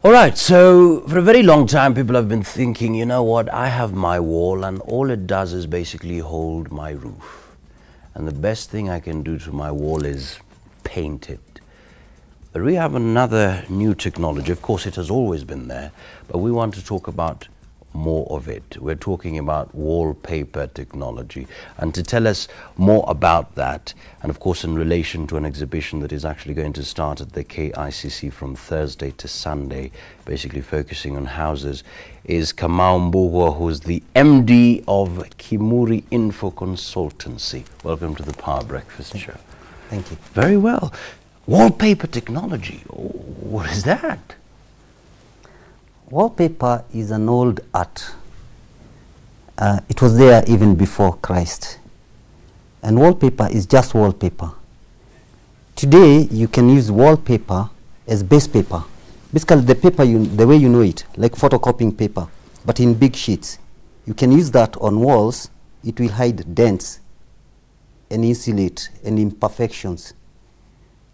All right, so for a very long time, people have been thinking, you know what, I have my wall and all it does is basically hold my roof. And the best thing I can do to my wall is paint it. But we have another new technology. Of course, it has always been there, but we want to talk about more of it. We're talking about wallpaper technology. And to tell us more about that, and of course in relation to an exhibition that is actually going to start at the KICC from Thursday to Sunday, basically focusing on houses, is Kamau Mbugua, who's the MD of Kimuri Info Consultancy. Welcome to the Power Breakfast Show. Thank you. Very well. Wallpaper technology, what is that? Wallpaper is an old art. It was there even before Christ. And wallpaper is just wallpaper. Today, you can use wallpaper as base paper. Basically, the paper, the way you know it, like photocopying paper, but in big sheets. You can use that on walls. It will hide dents and insulate and imperfections.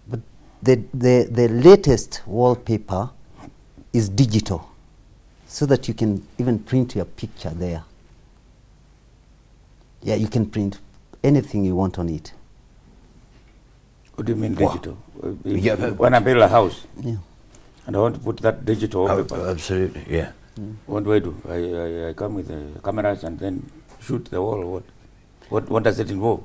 But the latest wallpaper is digital, so that you can even print your picture there. Yeah, you can print anything you want on it. What do you mean digital? Yeah, when I build a house, Yeah. and I want to put that digital wallpaper, Absolutely, yeah. what do I do? I come with the cameras and then shoot the wall. What does it involve?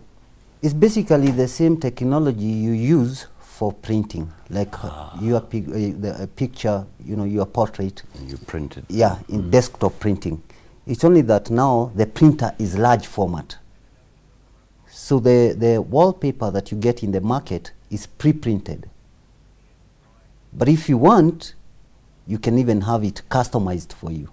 It's basically the same technology you use for printing, like your the picture, your portrait. And you print it. Yeah, in desktop printing. It's only that now the printer is large format. So the wallpaper that you get in the market is pre-printed. But if you want, you can even have it customized for you,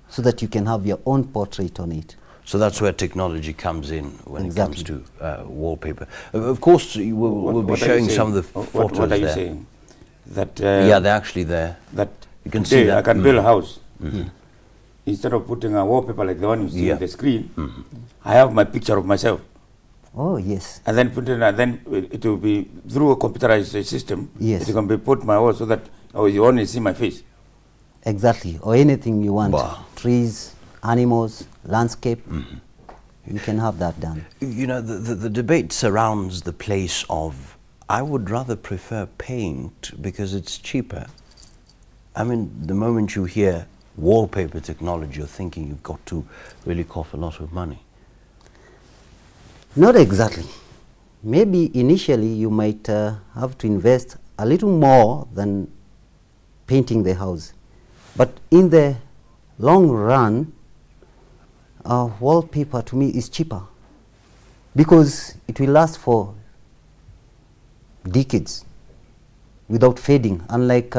so that you can have your own portrait on it. So that's where technology comes in when Exactly. it comes to wallpaper. Of course, we'll be showing some of the photos What are you there. saying? That Yeah, they're actually there. that You can today see that. I can build a house. Instead of putting a wallpaper like the one you see Yeah. on the screen, I have my picture of myself, Oh, yes. and then put it, and then it will be through a computerized system. Yes. It can be put my wall so that you only see my face. Exactly. Or anything you want. Wow. Trees, animals, landscape. You can have that done. You know, the debate surrounds the place of, I would rather prefer paint because it's cheaper. I mean, the moment you hear wallpaper technology, you're thinking you've got to really cough a lot of money. Not exactly. Maybe initially you might have to invest a little more than painting the house. But in the long run, wallpaper to me is cheaper because it will last for decades without fading, unlike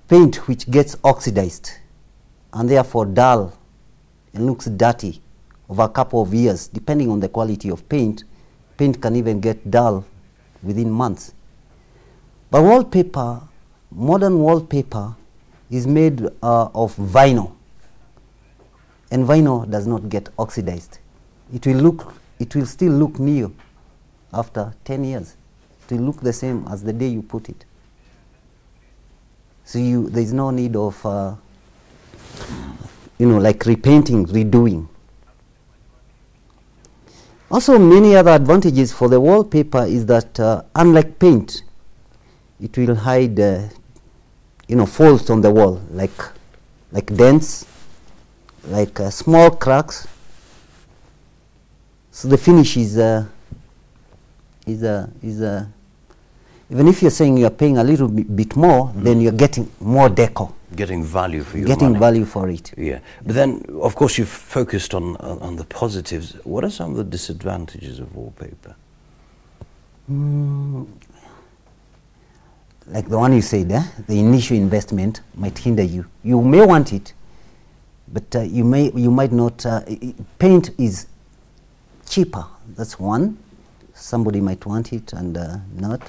paint, which gets oxidized and therefore dull and looks dirty over a couple of years. Depending on the quality of paint, paint can even get dull within months. But wallpaper, modern wallpaper, is made of vinyl, and vinyl does not get oxidized. It will still look new after 10 years. It will look the same as the day you put it. So there is no need of like repainting, redoing. Also, many other advantages for the wallpaper is that unlike paint, it will hide faults on the wall, like dents, like small cracks. So the finish is even if you're saying you're paying a little bit more, then you're getting more decor. Getting value for your Getting money. value for it. Yeah, but then, of course, you've focused on the positives. What are some of the disadvantages of wallpaper? Like the one you said, the initial investment might hinder you. You may want it, but you might not. Paint is cheaper. That's one. Somebody might want it and not.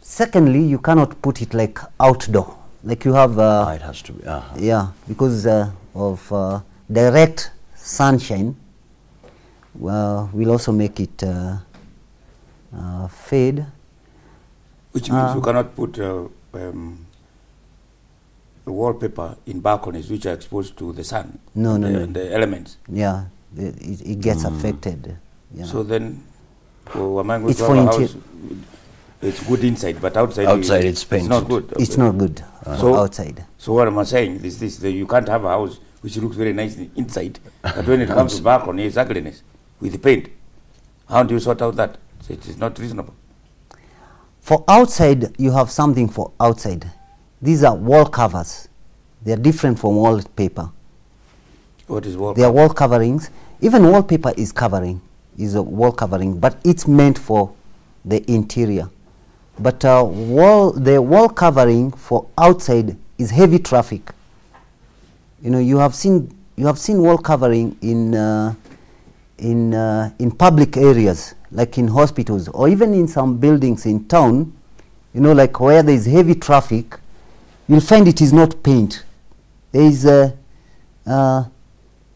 Secondly, you cannot put it like outdoor. Like you have. It has to be. Yeah, because of direct sunshine. We'll also make it fade. Which means you cannot put wallpaper in balconies which are exposed to the sun. No, no, no. And the elements. Yeah, it gets affected. Yeah. So then, am I going It's to for have a house? It's good inside, but outside it's painted. It's not good. It's not good for outside. So what am I saying? This that you can't have a house which looks very nice inside, but when it comes to balcony, it's ugliness with the paint. How do you sort out that? So it is not reasonable. For outside, you have something for outside. These are wall covers. They are different from wallpaper. What is wallpaper? They are wall coverings. Even wallpaper is a wall covering, but it's meant for the interior. But the wall covering for outside is heavy traffic. You know, you have seen wall covering in public areas, like in hospitals or even in some buildings in town. You know, like where there is heavy traffic, you'll find it is not paint. There is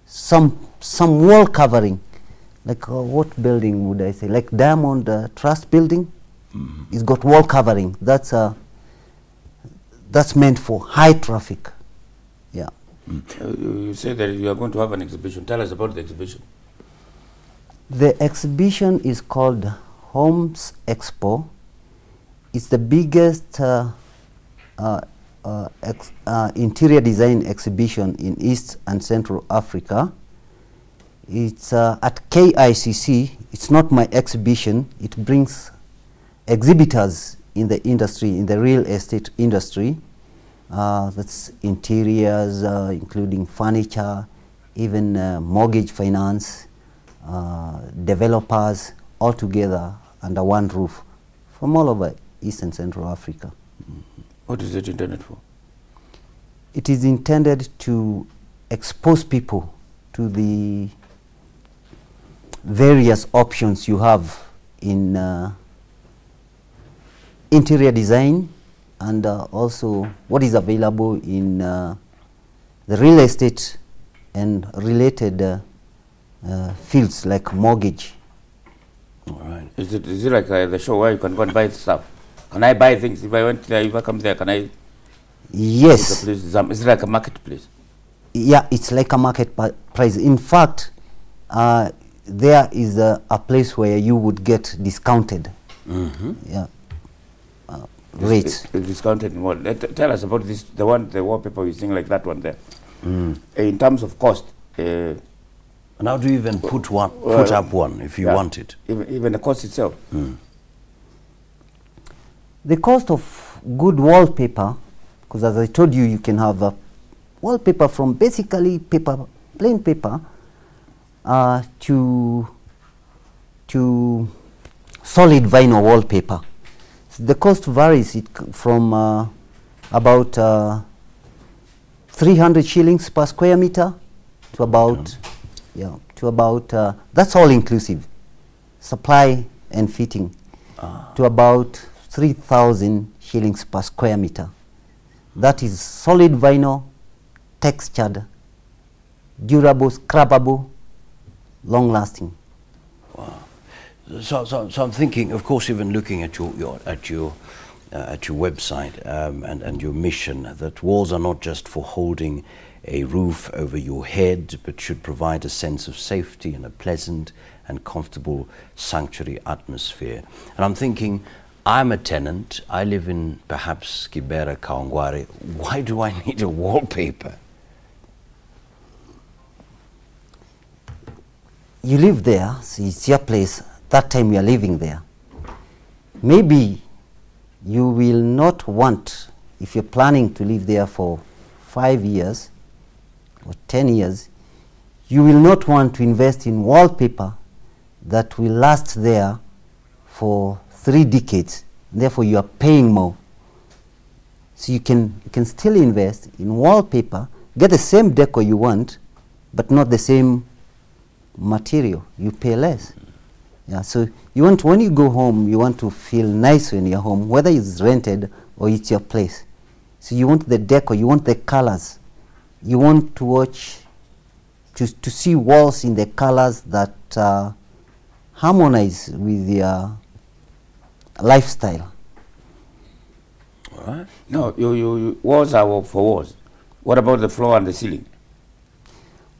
some wall covering. Like what building would I say? Like Diamond Trust building. It's got wall covering. That's meant for high traffic. Yeah. You say that you are going to have an exhibition. Tell us about the exhibition. The exhibition is called Homes Expo. It's the biggest interior design exhibition in East and Central Africa. It's at KICC. It's not my exhibition. It brings exhibitors in the industry, in the real estate industry. That's interiors, including furniture, even mortgage finance, developers, all together under one roof from all over East and Central Africa. What is it intended for? It is intended to expose people to the various options you have in interior design, and also what is available in the real estate and related fields like mortgage. All right. Is it like the show where you can go and buy stuff? Can I buy things if I went there? If I come there, can I? Yes. Is it like a marketplace? Yeah, it's like a market price. In fact, there is a place where you would get discounted. Yeah. Rates. Discounted in what? Tell us about this. The wallpaper you think like that one there. In terms of cost. And how do you even put up one if you want it? Even the cost itself. The cost of good wallpaper, because as I told you, you can have a wallpaper from basically paper, plain paper, to solid vinyl wallpaper. So the cost varies from about 300 shillings per square meter to about that's all inclusive, supply and fitting, to about 3,000 shillings per square meter. That is solid vinyl, textured, durable, scrubbable, long lasting. Wow. So I'm thinking, of course, even looking at your website and your mission, that walls are not just for holding a roof over your head, but should provide a sense of safety and a pleasant and comfortable sanctuary atmosphere. And I'm thinking, I'm a tenant, I live in perhaps Kibera, Kawangware. Why do I need a wallpaper? You live there, so it's your place. That time you are living there. Maybe you will not want, if you're planning to live there for 5 years or 10 years, you will not want to invest in wallpaper that will last there for 3 decades. Therefore, you are paying more. So you can still invest in wallpaper, get the same decor you want, but not the same material. You pay less. Yeah, so you want, when you go home, you want to feel nice when you're home, whether it's rented or it's your place. So you want the decor, you want the colors, you want to watch, to see walls in the colors that harmonize with your lifestyle. Right? No, walls are for walls. What about the floor and the ceiling?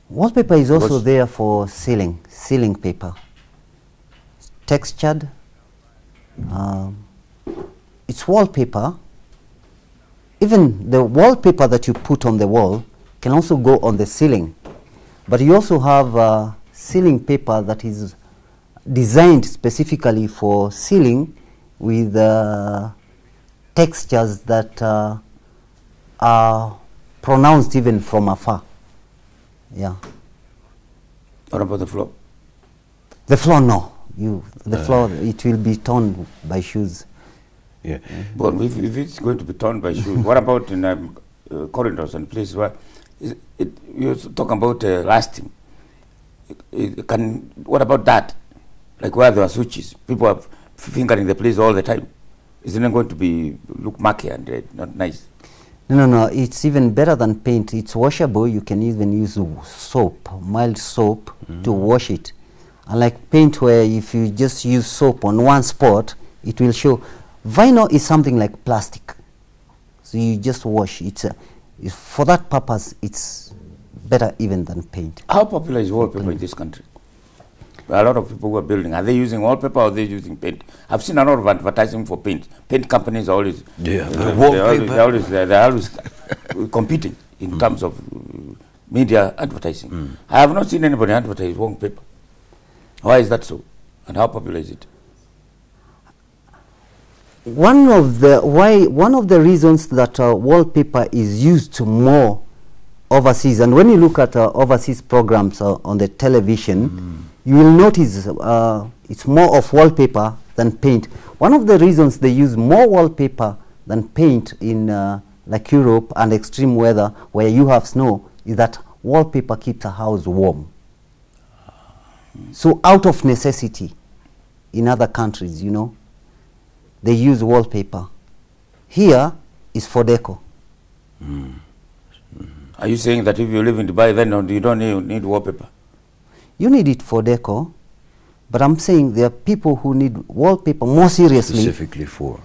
Wallpaper is also Because- there for ceiling paper. Textured. It's wallpaper. Even the wallpaper that you put on the wall can also go on the ceiling. But you also have ceiling paper that is designed specifically for ceiling with textures that are pronounced even from afar. Yeah. What about the floor? The floor, no. The floor, it will be torn by shoes. Yeah. But if it's going to be torn by shoes, what about in corridors and places where you're talking about lasting? What about that? Like where there are switches, people are fingering the place all the time. Isn't it going to look murky and not nice? No, it's even better than paint. It's washable. You can even use soap, mild soap, to wash it. Unlike paint, where if you just use soap on one spot, it will show. Vinyl is something like plastic, so you just wash. For that purpose, it's better even than paint. How popular is wallpaper in this country? A lot of people who are building, are they using wallpaper or are they using paint? I've seen a lot of advertising for paint. Paint companies are always, they're always competing in terms of media advertising. I have not seen anybody advertise wallpaper. Why is that so? And how popular is it? One of the reasons that wallpaper is used more overseas, and when you look at overseas programs on the television, you will notice it's more of wallpaper than paint. One of the reasons they use more wallpaper than paint in like Europe and extreme weather where you have snow is that wallpaper keeps a house warm. So out of necessity, in other countries, they use wallpaper. Here is for deco. Are you saying that if you live in Dubai, then you don't need wallpaper? You need it for deco, but I'm saying there are people who need wallpaper more seriously. Specifically for,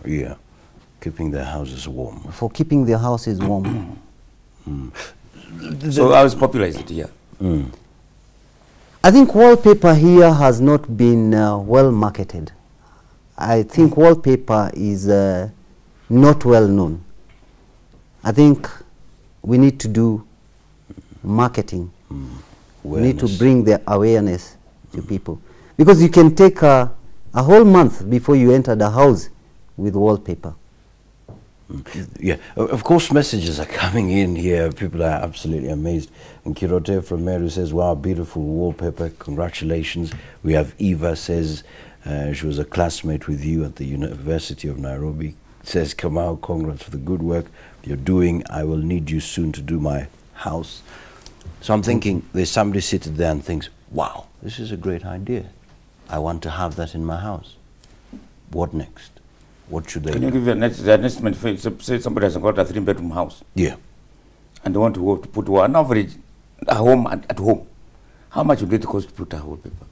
keeping their houses warm. For keeping their houses warm. So how is popular is it here? I think wallpaper here has not been well marketed. I think wallpaper is not well known. I think we need to do marketing. We need to bring the awareness to people. Because you can take a whole month before you enter the house with wallpaper. Yeah, of course messages are coming in here. People are absolutely amazed. And Kirote from Meru says, wow, beautiful wallpaper, congratulations. We have Eva says, she was a classmate with you at the University of Nairobi. Says, Kamau, congrats for the good work you're doing. I will need you soon to do my house. So I'm thinking, there's somebody seated there and thinks, wow, this is a great idea. I want to have that in my house. What next? What should they Can do? you give an estimate? Say somebody has got a 3-bedroom house. Yeah. And they want to put an average home at home. How much would it cost to put a wallpaper?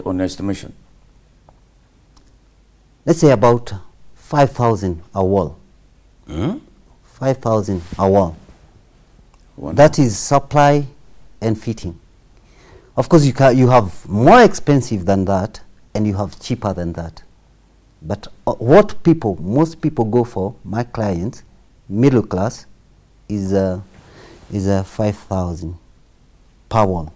On estimation. Let's say about 5,000 a wall. 5,000 a wall. That is supply and fitting. Of course, you have more expensive than that, and you have cheaper than that. But what most people go for, my clients, middle class, is a 5,000 per wall.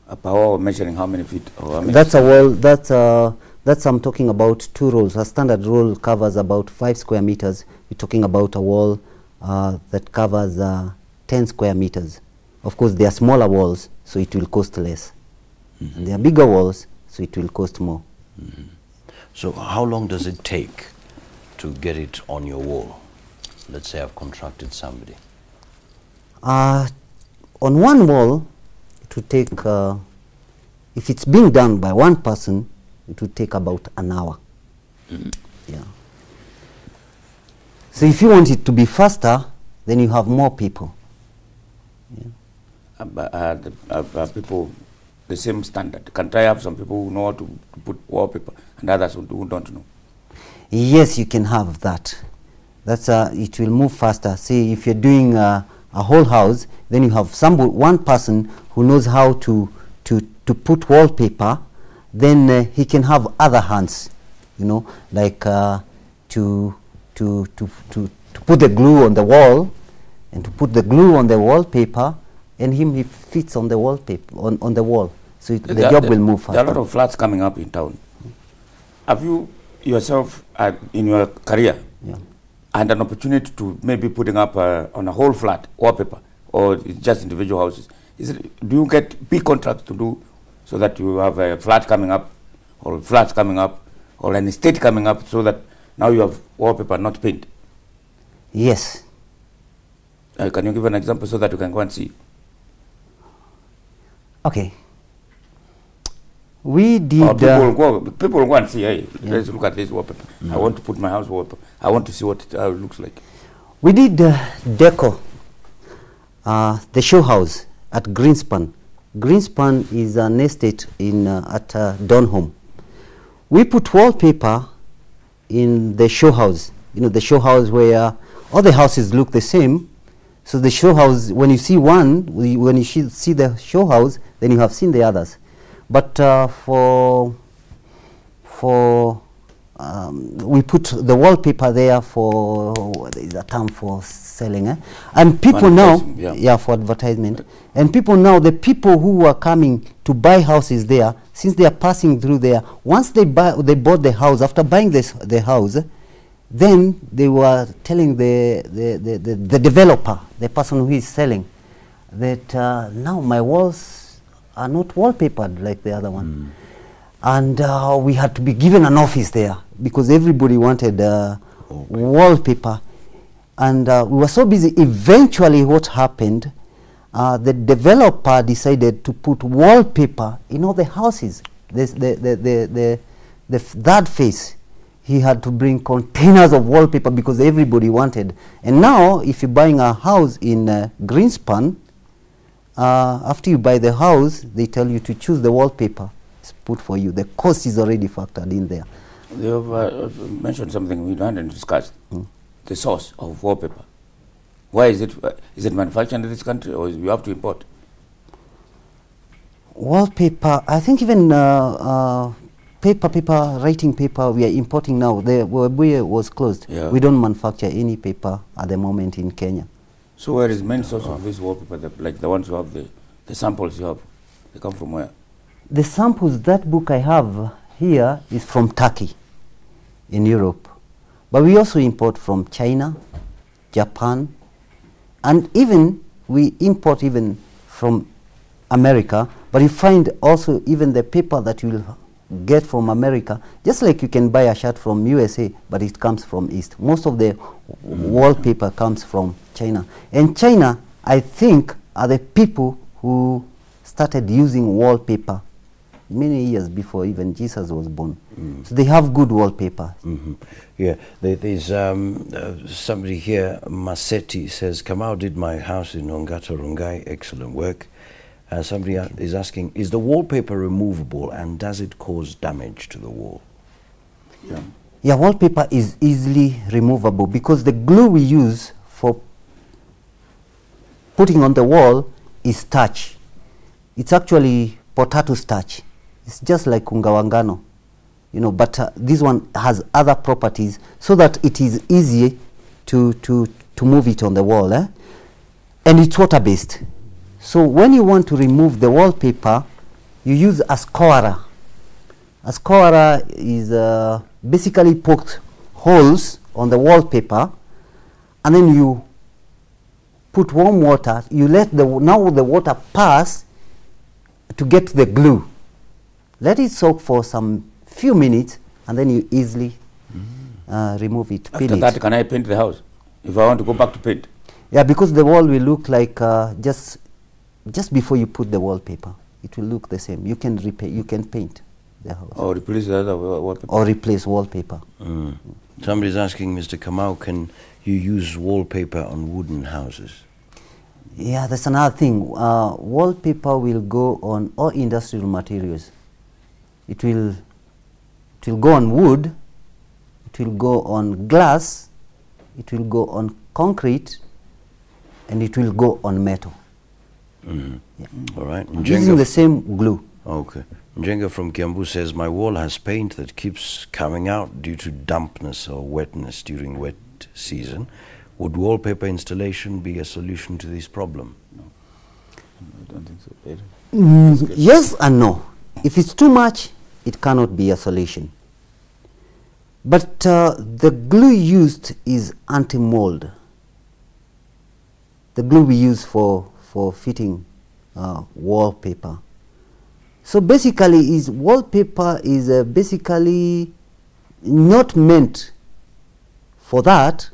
A per wall measuring how many feet? Or how many That's a wall. That's I'm talking about 2 rolls. A standard roll covers about 5 square meters. We're talking about a wall that covers 10 square meters. Of course, they are smaller walls, so it will cost less. And they are bigger walls, so it will cost more. So how long does it take to get it on your wall? Let's say I've contracted somebody. On one wall, it would take, if it's being done by one person, it would take about an hour. Yeah. So if you want it to be faster, then you have more people. Yeah. People the same standard? Can't I have some people who know how to put wallpaper and others who don't know? Yes, you can have that. That's it will move faster. See, if you're doing a whole house, then you have one person who knows how to put wallpaper. Then he can have other hands, you know, like to put the glue on the wall, and to put the glue on the wallpaper, and he fits on the wallpaper on the wall. So the job will move faster. There are a lot of flats coming up in town. Have you yourself, in your career, had an opportunity to maybe putting up on a whole flat wallpaper, or just individual houses? Do you get big contracts to do so that you have a flat coming up, or flats coming up, or an estate coming up, so that now you have wallpaper, not paint? Yes. Can you give an example so that you can go and see? Okay. We did. People will go and see, hey, let's look at this wallpaper. I want to put my house wallpaper. I want to see how it looks like. We did Deco, the show house at Greenspan. Greenspan is an estate at Donholm. We put wallpaper in the show house. You know, the show house where all the houses look the same. So the show house, when you see one, when you see the show house, then you have seen the others. But we put the wallpaper there for, there is a term for selling, and people now, for advertisement. And people now, the people who are coming to buy houses there, since they are passing through there, once they bought the house, after buying the house, then they were telling the developer, the person who is selling, that now my walls are not wallpapered like the other one. And we had to be given an office there because everybody wanted wallpaper. And we were so busy. Eventually what happened, the developer decided to put wallpaper in all the houses. The third phase, he had to bring containers of wallpaper because everybody wanted. And now if you're buying a house in Greenspan, after you buy the house, they tell you to choose the wallpaper. It's put for you. The cost is already factored in there. You have mentioned something we hadn't discussed, the source of wallpaper. Why is it? Is it manufactured in this country, or you have to import? Wallpaper, I think even writing paper, we are importing now. The Webuye was closed. Yeah. We don't manufacture any paper at the moment in Kenya. So where is the main source of this wallpaper, like the ones you have, the samples you have, they come from where? The samples, that book I have here is from Turkey in Europe. But we also import from China, Japan, and even we import even from America. But you find also even the paper that you will get from America, just like you can buy a shirt from USA, but it comes from East. Most of the wallpaper comes from China. And China, I think, are the people who started using wallpaper many years before even Jesus was born. So they have good wallpaper. Yeah, there's somebody here, Maseti, says, Kamau did my house in Ongata Rongai, excellent work. Somebody is asking, is the wallpaper removable and does it cause damage to the wall? Yeah, wallpaper is easily removable because the glue we use for putting on the wall is starch. It's actually potato starch. It's just like ungawangano, you know, but this one has other properties so that it is easy to move it on the wall, and it's water-based. So when you want to remove the wallpaper, you use a scourer. A scourer is basically poked holes on the wallpaper, and then you put warm water. You let now the water pass to get the glue. Let it soak for some few minutes, and then you easily remove it. After that, can I paint the house if I want to go back to paint? Yeah, because the wall will look like just before you put the wallpaper, it will look the same. You can paint the house. Or replace the other wallpaper. Or replace wallpaper. Somebody's asking, Mr. Kamau, can you use wallpaper on wooden houses? Yeah, that's another thing. Wallpaper will go on all industrial materials. It will go on wood, it will go on glass, it will go on concrete, and it will go on metal. Yeah. All right. Using the same glue. Okay. Njenga from Kiambu says, my wall has paint that keeps coming out due to dampness or wetness during wet season. Would wallpaper installation be a solution to this problem? No, I don't think so. Yes and no. If it's too much, it cannot be a solution. But the glue used is anti-mold. The glue we use for fitting wallpaper. So basically, wallpaper is basically not meant for that.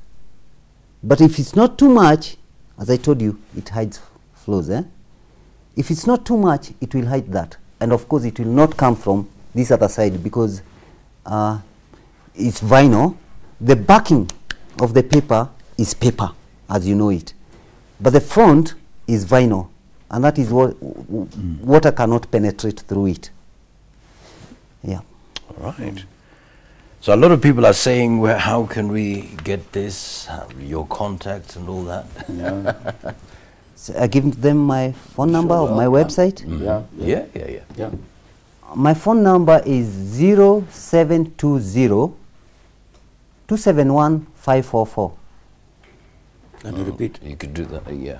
But if it's not too much, as I told you, it hides flaws. If it's not too much, it will hide that. And of course, it will not come from this other side because it's vinyl. The backing of the paper is paper, as you know it. But the front is vinyl. And that is what water cannot penetrate through it. Yeah. All right. So a lot of people are saying, well, how can we get this, your contacts and all that? Yeah. So I give them my phone number or my website. Yeah. My phone number is 0720 271 544. Can you repeat? You could do that, yeah.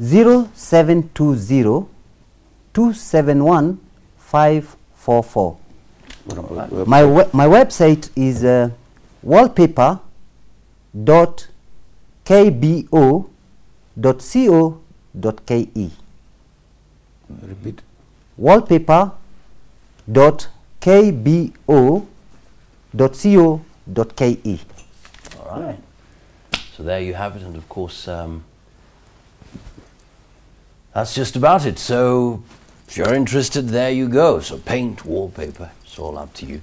0720 271 544. My website is wallpaper.kbo.co.ke. Repeat. wallpaper.kbo.co.ke. All right. So there you have it, and of course, that's just about it. So if you're interested, there you go. So paint, wallpaper, it's all up to you.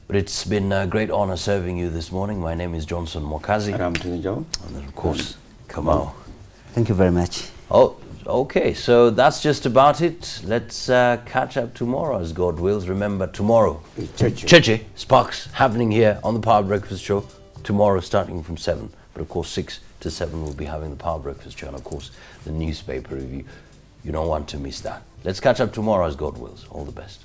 But it's been a great honor serving you this morning. My name is Johnson Mwakazi. And I'm Tinijao. And then, of course, Kamau. Thank you very much. Oh, okay. So that's just about it. Let's catch up tomorrow, as God wills. Remember, tomorrow, Cheche Sparks happening here on the Power Breakfast Show. Tomorrow, starting from 7. But of course, 6 to 7, we'll be having the Power Breakfast Show. And of course, the newspaper review. You don't want to miss that. Let's catch up tomorrow, as God wills. All the best.